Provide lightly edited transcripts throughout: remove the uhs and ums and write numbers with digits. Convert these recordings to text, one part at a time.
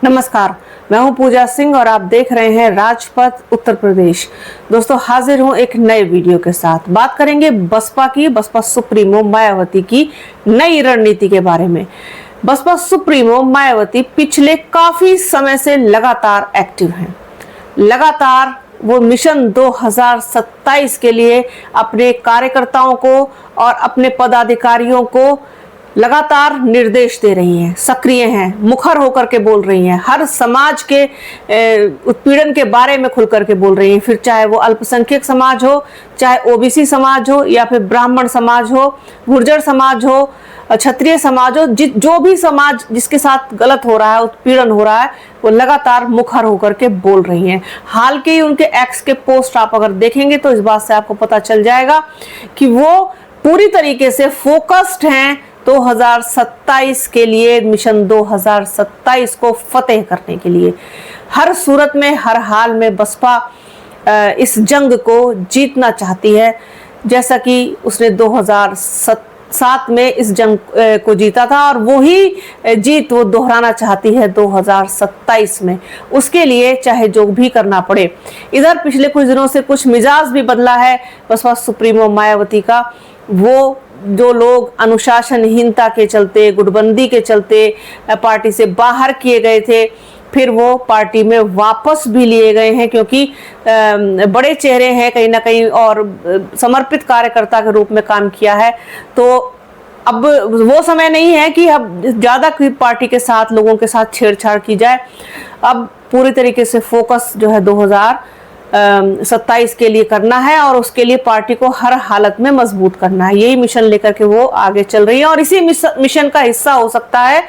नमस्कार, मैं हूं पूजा सिंह और आप देख रहे हैं राजपथ उत्तर प्रदेश। दोस्तों, हाजिर हूं एक नए वीडियो के साथ। बात करेंगे बसपा सुप्रीमो मायावती की नई रणनीति के बारे में। बसपा सुप्रीमो मायावती पिछले काफी समय से लगातार एक्टिव हैं। लगातार वो मिशन 2027 के लिए अपने कार्यकर्ताओं को और अपने पदाधिकारियों को लगातार निर्देश दे रही हैं, सक्रिय हैं, मुखर होकर के बोल रही हैं, हर समाज के उत्पीड़न के बारे में खुल करके बोल रही हैं। फिर चाहे वो अल्पसंख्यक समाज हो, चाहे ओबीसी समाज हो, या फिर ब्राह्मण समाज हो, गुर्जर समाज हो, क्षत्रिय समाज हो, जो भी समाज जिसके साथ गलत हो रहा है, उत्पीड़न हो रहा है, वो लगातार मुखर होकर के बोल रही हैं। हाल के ही उनके एक्स के पोस्ट आप अगर देखेंगे तो इस बात से आपको पता चल जाएगा कि वो पूरी तरीके से फोकस्ड हैं 2027 के लिए, मिशन 2027 को फतेह करने के लिए। हर सूरत में, हर हाल में बसपा इस जंग को जीतना चाहती है, जैसा कि उसने 2007 में इस जंग को जीता था, और वही जीत वो दोहराना चाहती है 2027 में। उसके लिए चाहे जो भी करना पड़े। इधर पिछले कुछ दिनों से कुछ मिजाज भी बदला है बसपा सुप्रीमो मायावती का। वो जो लोग अनुशासनहीनता के चलते, गुटबंदी के चलते पार्टी से बाहर किए गए थे, फिर वो पार्टी में वापस भी लिए गए हैं, क्योंकि बड़े चेहरे हैं कहीं ना कहीं और समर्पित कार्यकर्ता के रूप में काम किया है। तो अब वो समय नहीं है कि अब ज़्यादा पार्टी के साथ, लोगों के साथ छेड़छाड़ की जाए। अब पूरी तरीके से फोकस जो है 2027 के लिए करना है, और उसके लिए पार्टी को हर हालत में मजबूत करना है। यही मिशन लेकर के वो आगे चल रही है, और इसी मिशन का हिस्सा हो सकता है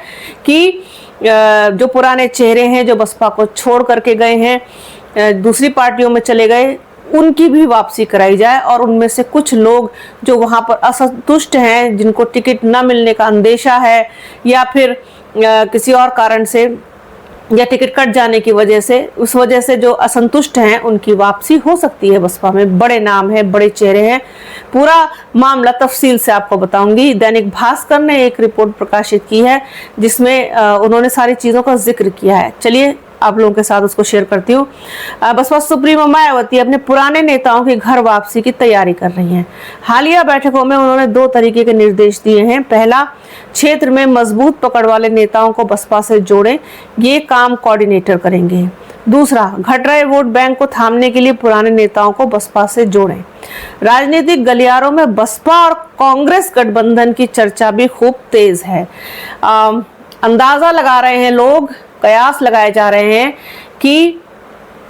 कि जो पुराने चेहरे हैं जो बसपा को छोड़ करके गए हैं, दूसरी पार्टियों में चले गए, उनकी भी वापसी कराई जाए, और उनमें से कुछ लोग जो वहां पर असंतुष्ट हैं, जिनको टिकट न मिलने का अंदेशा है, या फिर किसी और कारण से, या टिकट कट जाने की वजह से, उस वजह से जो असंतुष्ट हैं, उनकी वापसी हो सकती है बसपा में। बड़े नाम हैं, बड़े चेहरे हैं। पूरा मामला तफसील से आपको बताऊंगी। दैनिक भास्कर ने एक रिपोर्ट प्रकाशित की है जिसमें उन्होंने सारी चीज़ों का जिक्र किया है। चलिए आप लोगों के साथ उसको शेयर करती हूँ। बसपा सुप्रीमो मायावती अपने पुराने नेताओं की घर वापसी की तैयारी कर रही हैं। हालिया बैठकों में उन्होंने 2 तरीके के निर्देश दिए हैं। पहला, क्षेत्र में मजबूत पकड़ वाले नेताओं को बसपा से जोड़ें, ये काम कोऑर्डिनेटर करेंगे। दूसरा, घट रहे वोट बैंक को थामने के लिए पुराने नेताओं को बसपा से जोड़ें। राजनीतिक गलियारों में बसपा और कांग्रेस गठबंधन की चर्चा भी खूब तेज है। अंदाजा लगा रहे हैं लोग, कयास लगाए जा रहे हैं कि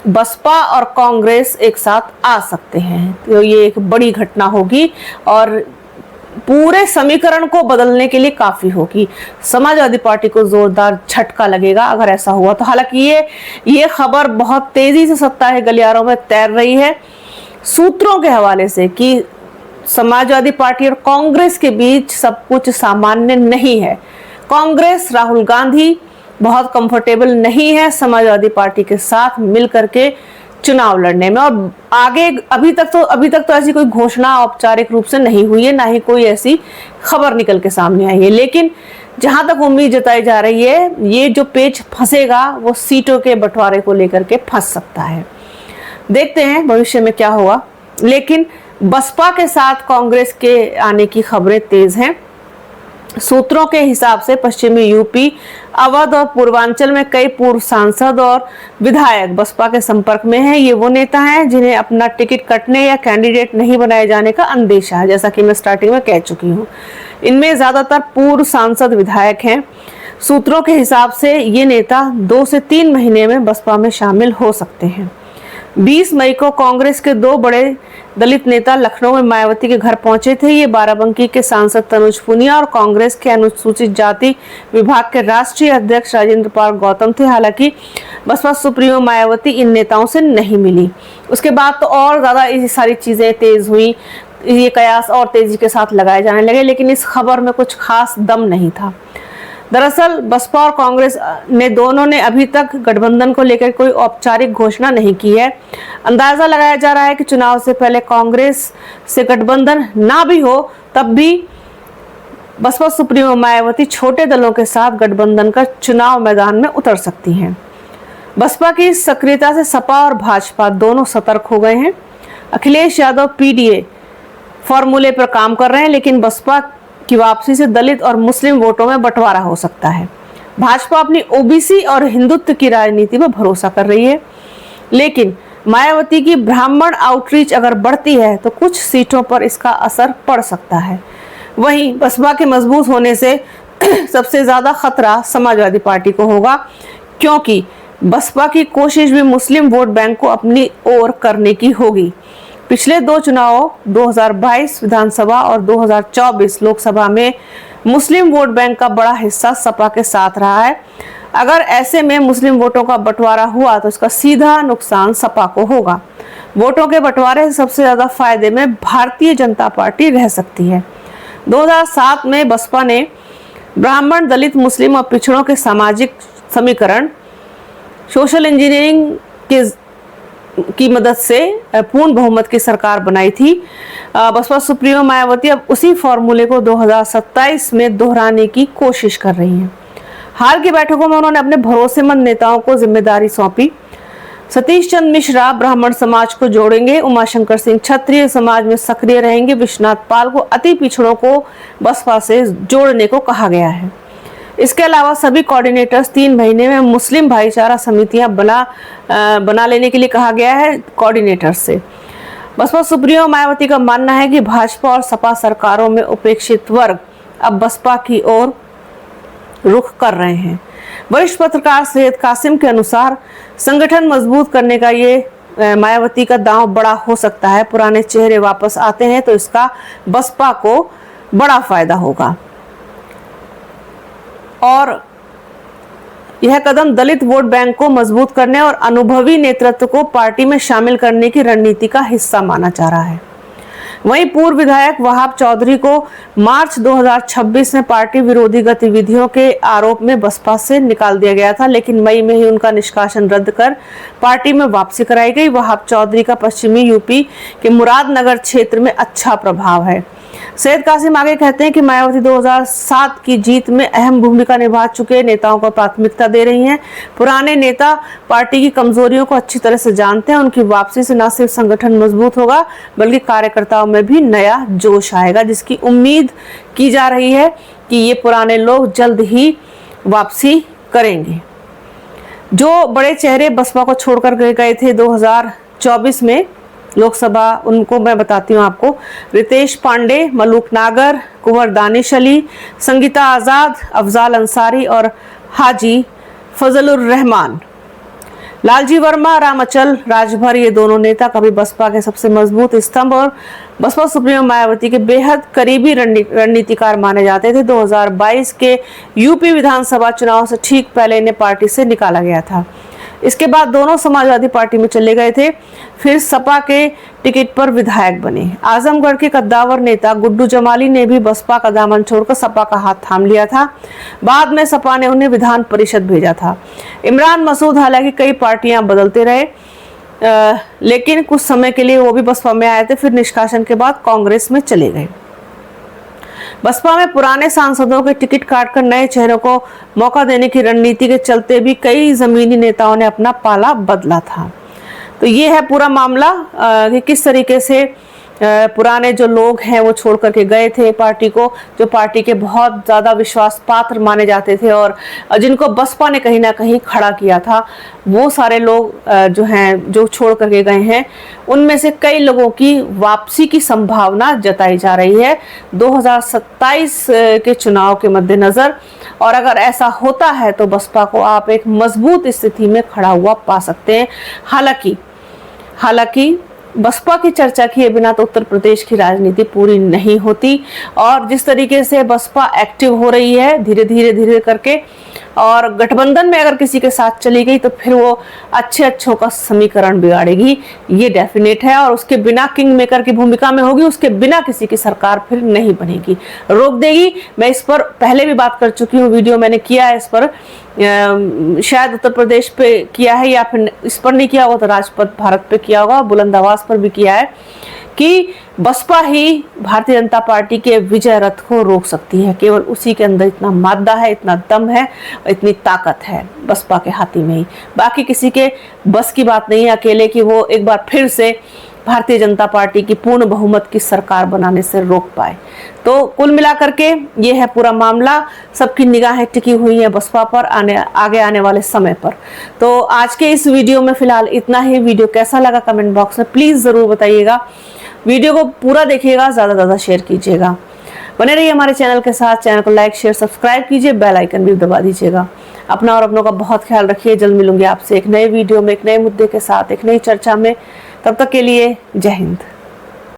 बसपा और कांग्रेस एक साथ आ सकते हैं। तो ये एक बड़ी घटना होगी और पूरे समीकरण को बदलने के लिए काफी होगी। समाजवादी पार्टी को जोरदार झटका लगेगा अगर ऐसा हुआ तो। हालांकि ये खबर बहुत तेजी से सत्ता है गलियारों में तैर रही है, सूत्रों के हवाले से, कि समाजवादी पार्टी और कांग्रेस के बीच सब कुछ सामान्य नहीं है। कांग्रेस, राहुल गांधी बहुत कंफर्टेबल नहीं है समाजवादी पार्टी के साथ मिलकर के चुनाव लड़ने में, और आगे अभी तक तो ऐसी कोई घोषणा औपचारिक रूप से नहीं हुई है, ना ही कोई ऐसी खबर निकल के सामने आई है। लेकिन जहां तक उम्मीद जताई जा रही है, ये जो पेच फंसेगा वो सीटों के बंटवारे को लेकर के फंस सकता है। देखते हैं भविष्य में क्या होगा। लेकिन बसपा के साथ कांग्रेस के आने की खबरें तेज हैं। सूत्रों के हिसाब से पश्चिमी यूपी, अवध और पूर्वांचल में कई पूर्व सांसद और विधायक बसपा के संपर्क में हैं। ये वो नेता हैं जिन्हें अपना टिकट कटने या कैंडिडेट नहीं बनाए जाने का अंदेशा है, जैसा कि मैं स्टार्टिंग में कह चुकी हूँ। इनमें ज्यादातर पूर्व सांसद, विधायक हैं। सूत्रों के हिसाब से ये नेता 2 से 3 महीने में बसपा में शामिल हो सकते हैं। 20 मई को कांग्रेस के 2 बड़े दलित नेता लखनऊ में मायावती के घर पहुंचे थे। ये बाराबंकी के सांसद तनुज पुनिया और कांग्रेस के अनुसूचित जाति विभाग के राष्ट्रीय अध्यक्ष राजेंद्र पाल गौतम थे। हालांकि बसपा सुप्रीमो मायावती इन नेताओं से नहीं मिली। उसके बाद तो और ज्यादा ये सारी चीजें तेज हुई, ये कयास और तेजी के साथ लगाए जाने लगे, लेकिन इस खबर में कुछ खास दम नहीं था। दरअसल बसपा और कांग्रेस ने दोनों ने अभी तक गठबंधन को लेकर कोई औपचारिक घोषणा नहीं की है। अंदाजा लगाया जा रहा है कि चुनाव से पहले कांग्रेस से गठबंधन ना भी हो, तब भी बसपा सुप्रीमो मायावती छोटे दलों के साथ गठबंधन कर चुनाव मैदान में उतर सकती हैं। बसपा की सक्रियता से सपा और भाजपा दोनों सतर्क हो गए हैं। अखिलेश यादव पीडीए फॉर्मूले पर काम कर रहे हैं, लेकिन बसपा की वापसी से दलित और मुस्लिम वोटों में बंटवारा हो सकता है। भाजपा अपनी ओबीसी और हिंदुत्व की राजनीति पर भरोसा कर रही है, लेकिन मायावती की ब्राह्मण आउटरीच अगर बढ़ती है तो कुछ सीटों पर इसका असर पड़ सकता है। वहीं बसपा के मजबूत होने से सबसे ज्यादा खतरा समाजवादी पार्टी को होगा, क्योंकि बसपा की कोशिश भी मुस्लिम वोट बैंक को अपनी ओर करने की होगी। पिछले दो चुनावों 2022 विधानसभा और 2024 लोकसभा में मुस्लिम वोट बैंक का बड़ा हिस्सा सपा के साथ रहा है। अगर ऐसे में मुस्लिम वोटों का बंटवारा हुआ तो इसका सीधा नुकसान सपा को होगा। वोटों के बंटवारे से सबसे ज्यादा फायदे में भारतीय जनता पार्टी रह सकती है। 2007 में बसपा ने ब्राह्मण, दलित, मुस्लिम और पिछड़ों के सामाजिक समीकरण, सोशल इंजीनियरिंग की मदद से पूर्ण बहुमत की सरकार बनाई थी। बसपा सुप्रीमो मायावती अब उसी फॉर्मूले को 2027 में दोहराने की कोशिश कर रही हैं। हाल की बैठकों में उन्होंने अपने भरोसेमंद नेताओं को जिम्मेदारी सौंपी। सतीश चंद्र मिश्रा ब्राह्मण समाज को जोड़ेंगे, उमाशंकर सिंह क्षत्रिय समाज में सक्रिय रहेंगे, विश्वनाथ पाल को अति पिछड़ों को बसपा से जोड़ने को कहा गया है। इसके अलावा सभी कोऑर्डिनेटर्स 3 महीने में मुस्लिम भाईचारा समितियां बना लेने के लिए कहा गया है कोऑर्डिनेटर्स से। बसपा सुप्रीमो मायावती का मानना है कि भाजपा और सपा सरकारों में उपेक्षित वर्ग अब बसपा की ओर रुख कर रहे हैं। वरिष्ठ पत्रकार सैयद कासिम के अनुसार संगठन मजबूत करने का ये मायावती का दांव बड़ा हो सकता है। पुराने चेहरे वापस आते हैं तो इसका बसपा को बड़ा फायदा होगा और यह कदम दलित वोट बैंक को मजबूत करने और अनुभवी नेतृत्व को पार्टी में शामिल करने की रणनीति का हिस्सा माना जा रहा है। वहीं पूर्व विधायक वहाब चौधरी को मार्च 2026 में पार्टी विरोधी गतिविधियों के आरोप में बसपा से निकाल दिया गया था, लेकिन मई में ही उनका निष्कासन रद्द कर पार्टी में वापसी कराई गई। वहाब चौधरी का पश्चिमी यूपी के मुरादनगर क्षेत्र में अच्छा प्रभाव है। सैयद कासिम आगे कहते हैं कि मायावती 2007 की जीत में अहम भूमिका निभा चुके नेताओं को प्राथमिकता दे रही हैं। पुराने नेता पार्टी की कमजोरियों को अच्छी तरह से जानते हैं। उनकी वापसी से न सिर्फ संगठन मजबूत होगा बल्कि कार्यकर्ताओं में भी नया जोश आएगा, जिसकी उम्मीद की जा रही है कि ये पुराने लोग जल्द ही वापसी करेंगे। जो बड़े चेहरे बसपा को छोड़कर गए थे 2024 में लोकसभा, उनको मैं बताती हूँ आपको। रितेश पांडे, मलूक नागर, कुंवर दानिश अली, संगीता आजाद, अफजाल अंसारी और हाजी फजलुर रहमान। लालजी वर्मा, राम अचल राजभर, ये दोनों नेता कभी बसपा के सबसे मजबूत स्तंभ और बसपा सुप्रीमो मायावती के बेहद करीबी रणनीतिकार माने जाते थे। 2022 के यूपी विधानसभा चुनाव से ठीक पहले इन्हें पार्टी से निकाला गया था। इसके बाद दोनों समाजवादी पार्टी में चले गए थे, फिर सपा के टिकट पर विधायक बने। आजमगढ़ के कद्दावर नेता गुड्डू जमाली ने भी बसपा का दामन छोड़कर सपा का हाथ थाम लिया था। बाद में सपा ने उन्हें विधान परिषद भेजा था। इमरान मसूद हालांकि कई पार्टियां बदलते रहे, लेकिन कुछ समय के लिए वो भी बसपा में आए थे, फिर निष्कासन के बाद कांग्रेस में चले गए। बसपा में पुराने सांसदों के टिकट काटकर नए चेहरों को मौका देने की रणनीति के चलते भी कई जमीनी नेताओं ने अपना पाला बदला था। तो ये है पूरा मामला कि किस तरीके से पुराने जो लोग हैं वो छोड़ करके गए थे पार्टी को, जो पार्टी के बहुत ज़्यादा विश्वास पात्र माने जाते थे और जिनको बसपा ने कहीं ना कहीं खड़ा किया था, वो सारे लोग जो हैं जो छोड़ करके गए हैं, उनमें से कई लोगों की वापसी की संभावना जताई जा रही है 2027 के चुनाव के मद्देनज़र। और अगर ऐसा होता है तो बसपा को आप एक मजबूत स्थिति में खड़ा हुआ पा सकते हैं। हालांकि बसपा की चर्चा किए बिना तो उत्तर प्रदेश की राजनीति पूरी नहीं होती और जिस तरीके से बसपा एक्टिव हो रही है धीरे धीरे करके, और गठबंधन में अगर किसी के साथ चली गई तो फिर वो अच्छों का समीकरण बिगाड़ेगी, ये डेफिनेट है। और उसके बिना किंग मेकर की भूमिका में होगी, उसके बिना किसी की सरकार फिर नहीं बनेगी, रोक देगी। मैं इस पर पहले भी बात कर चुकी हूँ, वीडियो मैंने किया है इस पर, शायद उत्तर प्रदेश पे किया है या फिर इस पर नहीं किया होगा तो राजपथ भारत पे किया होगा, बुलंद आवाज पर भी किया है कि बसपा ही भारतीय जनता पार्टी के विजय रथ को रोक सकती है। केवल उसी के अंदर इतना मादा है, इतना दम है, इतनी ताकत है बसपा के हाथी में ही। बाकी किसी के बस की बात नहीं है अकेले कि वो एक बार फिर से भारतीय जनता पार्टी की पूर्ण बहुमत की सरकार बनाने से रोक पाए। तो कुल मिलाकर के ये है पूरा मामला। सबकी निगाहें टिकी हुई है बसपा पर आगे आने वाले समय पर। तो आज के इस वीडियो में फिलहाल इतना ही। वीडियो कैसा लगा कमेंट बॉक्स में प्लीज जरूर बताइएगा। वीडियो को पूरा देखिएगा, ज्यादा से ज्यादा शेयर कीजिएगा। बने रहिए हमारे चैनल के साथ। चैनल को लाइक शेयर सब्सक्राइब कीजिए, बेल आइकन भी दबा दीजिएगा। अपना और अपनों का बहुत ख्याल रखिए। जल्द मिलूंगी आपसे एक नए वीडियो में, एक नए मुद्दे के साथ, एक नई चर्चा में। तब तक के लिए जय हिंद।